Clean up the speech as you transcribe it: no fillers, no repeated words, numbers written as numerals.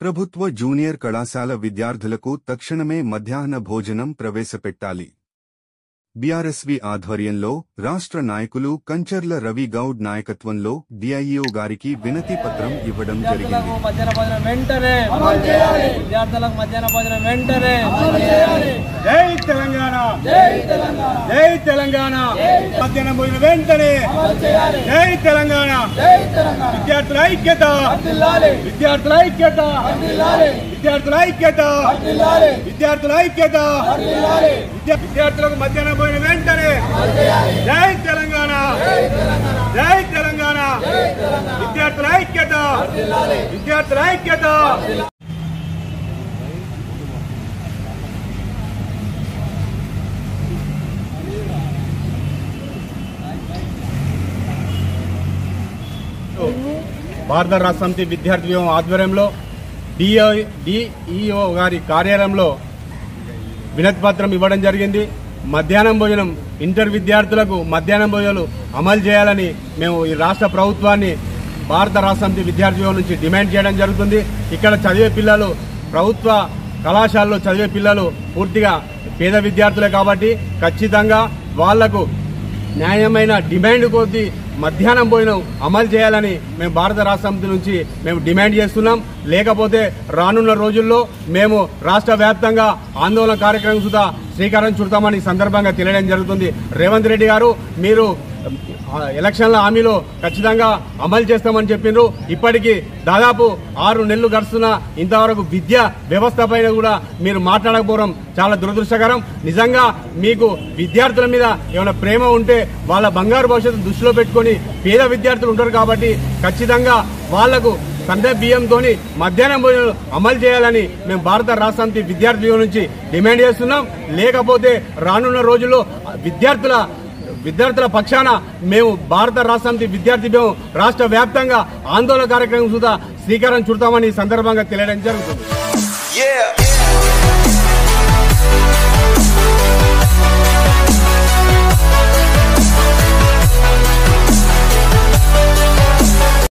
ప్రభుత్వ జూనియర్ కళాశాల విద్యార్థులకు తక్షణమే మధ్యాహ్న భోజనం ప్రవేశపెట్టాలి. బీఆర్ఎస్వి ఆధ్వర్యంలో రాష్ట్ర నాయకులు కంచర్ల రవి గౌడ్ నాయకత్వంలో డిఐఓ గారికి వినతి పత్రం ఇవ్వడం జరిగింది. జై తెలంగాణ, జై తెలంగాణ, మధ్యాహ్నం భోజన వెంటనే, జై తెలంగాణ, విద్యార్థుల ఐక్యత, విద్యార్థుల ఐక్యత, విద్యార్థుల ఐక్యత, విద్యార్థుల ఐక్యత, విద్యార్థులకు మధ్యాహ్నం భోజన వెంటనే, జై తెలంగాణ, జై తెలంగాణ, విద్యార్థుల ఐక్యత, విద్యార్థుల ఐక్యత. భారత రాష్ట్ర సమితి విద్యార్థి విభాగం ఆధ్వర్యంలో డిఈఓ గారి కార్యాలయంలో వినతి పత్రం ఇవ్వడం జరిగింది. మధ్యాహ్నం భోజనం ఇంటర్ విద్యార్థులకు మధ్యాహ్నం భోజనాలు అమలు చేయాలని మేము ఈ రాష్ట్ర ప్రభుత్వాన్ని భారత రాష్ట్ర సమితి విద్యార్థి విభాగం నుంచి డిమాండ్ చేయడం జరుగుతుంది. ఇక్కడ చదివే పిల్లలు, ప్రభుత్వ కళాశాలలో చదివే పిల్లలు పూర్తిగా పేద విద్యార్థులే కాబట్టి ఖచ్చితంగా వాళ్లకు న్యాయమైన డిమాండ్ కొద్దీ మధ్యాహ్నం భోజనం అమలు చేయాలని మేము భారత రాష్ట్ర సమితి నుంచి మేము డిమాండ్ చేస్తున్నాం. లేకపోతే రానున్న రోజుల్లో మేము రాష్ట్ర వ్యాప్తంగా ఆందోళన కార్యక్రమం సుధా శ్రీకారం చుడతామని సందర్భంగా తెలియడం జరుగుతుంది. రేవంత్ రెడ్డి గారు, మీరు ఎలక్షన్ల హామీలో ఖచ్చితంగా అమలు చేస్తామని చెప్పిండ్రు. ఇప్పటికీ దాదాపు 6 నెలలు గడుస్తున్నా ఇంతవరకు విద్యా వ్యవస్థ పైన కూడా మీరు మాట్లాడకపోవడం చాలా దురదృష్టకరం. నిజంగా మీకు విద్యార్థుల మీద ఏమైనా ప్రేమ ఉంటే వాళ్ళ బంగారు భవిష్యత్తు దృష్టిలో పెట్టుకుని పేద విద్యార్థులు ఉంటారు కాబట్టి ఖచ్చితంగా వాళ్లకు సండే బియ్యంతోని మధ్యాహ్నం భోజనం అమలు చేయాలని మేము భారత రాష్ట్ర సమితి విద్యార్థి విభాగం నుంచి డిమాండ్ చేస్తున్నాం. లేకపోతే రానున్న రోజుల్లో విద్యార్థుల పక్షాన మేము భారత రాష్ట్ర సమితి విద్యార్థి విభాగం రాష్ట్ర వ్యాప్తంగా ఆందోళన కార్యక్రమం సుధా శ్రీకారం చుడతామని సందర్భంగా తెలియడం జరుగుతుంది.